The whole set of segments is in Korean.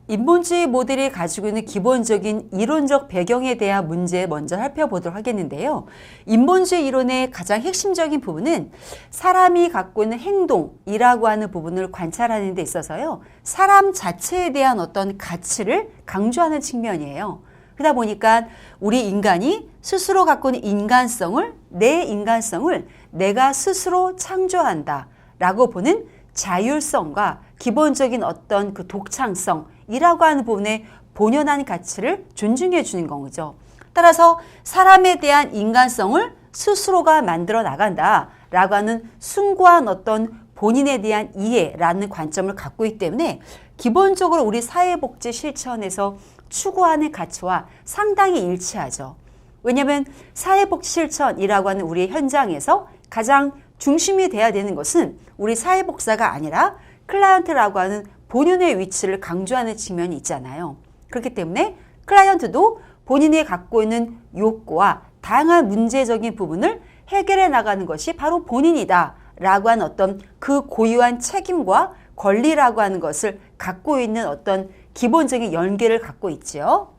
인본주의 모델이 가지고 있는 기본적인 이론적 배경에 대한 문제 먼저 살펴보도록 하겠는데요. 인본주의 이론의 가장 핵심적인 부분은 사람이 갖고 있는 행동이라고 하는 부분을 관찰하는 데 있어서요. 사람 자체에 대한 어떤 가치를 강조하는 측면이에요. 그러다 보니까 우리 인간이 스스로 갖고 있는 내 인간성을 내가 스스로 창조한다 라고 보는 자율성과 기본적인 어떤 그 독창성이라고 하는 부분의 본연한 가치를 존중해 주는 거죠. 따라서 사람에 대한 인간성을 스스로가 만들어 나간다 라고 하는 숭고한 어떤 본인에 대한 이해라는 관점을 갖고 있기 때문에 기본적으로 우리 사회복지 실천에서 추구하는 가치와 상당히 일치하죠. 왜냐하면 사회복지 실천이라고 하는 우리의 현장에서 가장 중심이 돼야 되는 것은 우리 사회복사가 아니라 클라이언트라고 하는 본연의 위치를 강조하는 측면이 있잖아요. 그렇기 때문에 클라이언트도 본인이 갖고 있는 욕구와 다양한 문제적인 부분을 해결해 나가는 것이 바로 본인이다 라고 하는 어떤 그 고유한 책임과 권리라고 하는 것을 갖고 있는 어떤 기본적인 연계를 갖고 있지요.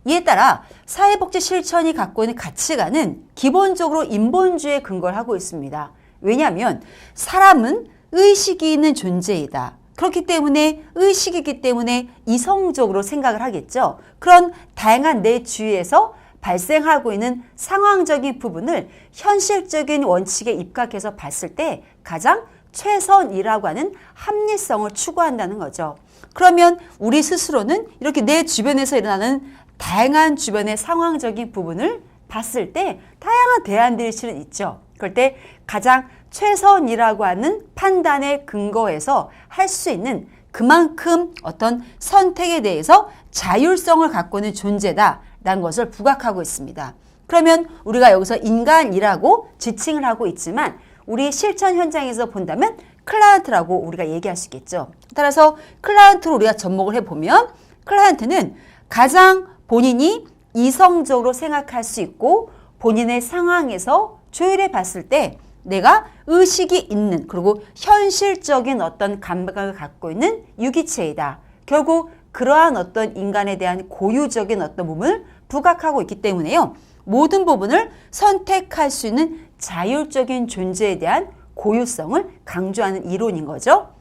이에 따라 사회복지 실천이 갖고 있는 가치관은 기본적으로 인본주의에 근거를 하고 있습니다. 왜냐하면 사람은 의식이 있는 존재이다. 그렇기 때문에 의식이기 때문에 이성적으로 생각을 하겠죠. 그런 다양한 내 주위에서 발생하고 있는 상황적인 부분을 현실적인 원칙에 입각해서 봤을 때 가장 최선이라고 하는 합리성을 추구한다는 거죠. 그러면 우리 스스로는 이렇게 내 주변에서 일어나는 다양한 주변의 상황적인 부분을 봤을 때 다양한 대안들이 실은 있죠. 그럴 때 가장 최선이라고 하는 판단의 근거에서 할 수 있는 그만큼 어떤 선택에 대해서 자율성을 갖고 있는 존재다라는 것을 부각하고 있습니다. 그러면 우리가 여기서 인간이라고 지칭을 하고 있지만 우리 실천 현장에서 본다면 클라이언트라고 우리가 얘기할 수 있겠죠. 따라서 클라이언트로 우리가 접목을 해보면 클라이언트는 가장 본인이 이성적으로 생각할 수 있고 본인의 상황에서 조율해 봤을 때 내가 의식이 있는 그리고 현실적인 어떤 감각을 갖고 있는 유기체이다. 결국 그러한 어떤 인간에 대한 고유적인 어떤 부분을 부각하고 있기 때문에요. 모든 부분을 선택할 수 있는 자율적인 존재에 대한 고유성을 강조하는 이론인 거죠.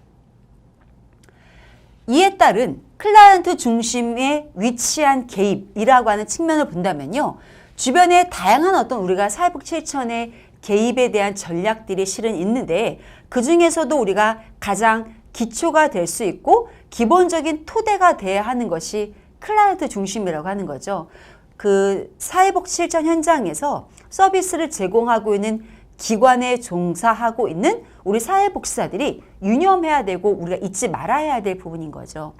이에 따른 클라이언트 중심에 위치한 개입이라고 하는 측면을 본다면요. 주변에 다양한 어떤 우리가 사회복지 실천의 개입에 대한 전략들이 실은 있는데 그 중에서도 우리가 가장 기초가 될 수 있고 기본적인 토대가 돼야 하는 것이 클라이언트 중심이라고 하는 거죠. 그 사회복지 실천 현장에서 서비스를 제공하고 있는 기관에 종사하고 있는 우리 사회복지사들이 유념해야 되고 우리가 잊지 말아야 될 부분인 거죠.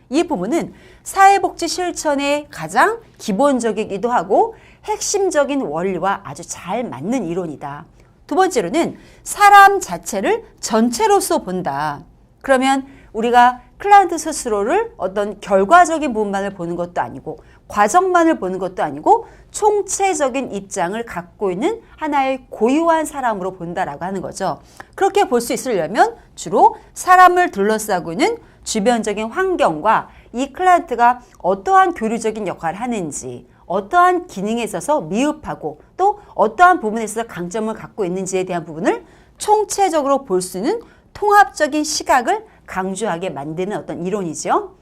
이 부분은 사회복지 실천의 가장 기본적이기도 하고 핵심적인 원리와 아주 잘 맞는 이론이다. 두 번째로는 사람 자체를 전체로서 본다. 그러면 우리가 클라이언트 스스로를 어떤 결과적인 부분만을 보는 것도 아니고 과정만을 보는 것도 아니고 총체적인 입장을 갖고 있는 하나의 고유한 사람으로 본다라고 하는 거죠. 그렇게 볼 수 있으려면 주로 사람을 둘러싸고 있는 주변적인 환경과 이 클라이언트가 어떠한 교류적인 역할을 하는지 어떠한 기능에 있어서 미흡하고 또 어떠한 부분에 있어서 강점을 갖고 있는지에 대한 부분을 총체적으로 볼 수 있는 통합적인 시각을 강조하게 만드는 어떤 이론이죠.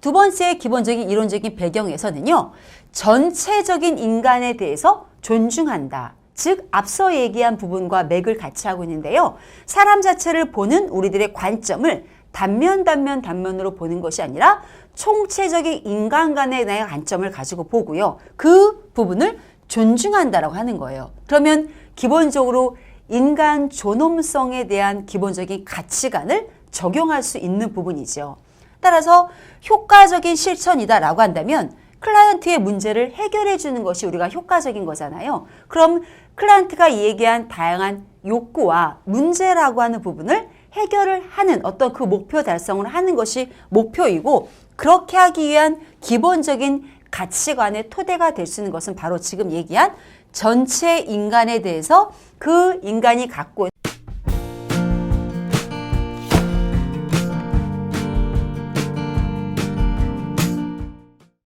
두 번째 기본적인 이론적인 배경에서는요. 전체적인 인간에 대해서 존중한다. 즉 앞서 얘기한 부분과 맥을 같이 하고 있는데요. 사람 자체를 보는 우리들의 관점을 단면으로 보는 것이 아니라 총체적인 인간간의 관점을 가지고 보고요. 그 부분을 존중한다라고 하는 거예요. 그러면 기본적으로 인간 존엄성에 대한 기본적인 가치관을 적용할 수 있는 부분이죠. 따라서 효과적인 실천이다라고 한다면 클라이언트의 문제를 해결해 주는 것이 우리가 효과적인 거잖아요. 그럼 클라이언트가 얘기한 다양한 욕구와 문제라고 하는 부분을 해결을 하는 어떤 그 목표 달성을 하는 것이 목표이고 그렇게 하기 위한 기본적인 가치관의 토대가 될 수 있는 것은 바로 지금 얘기한 전체 인간에 대해서 그 인간이 갖고 있는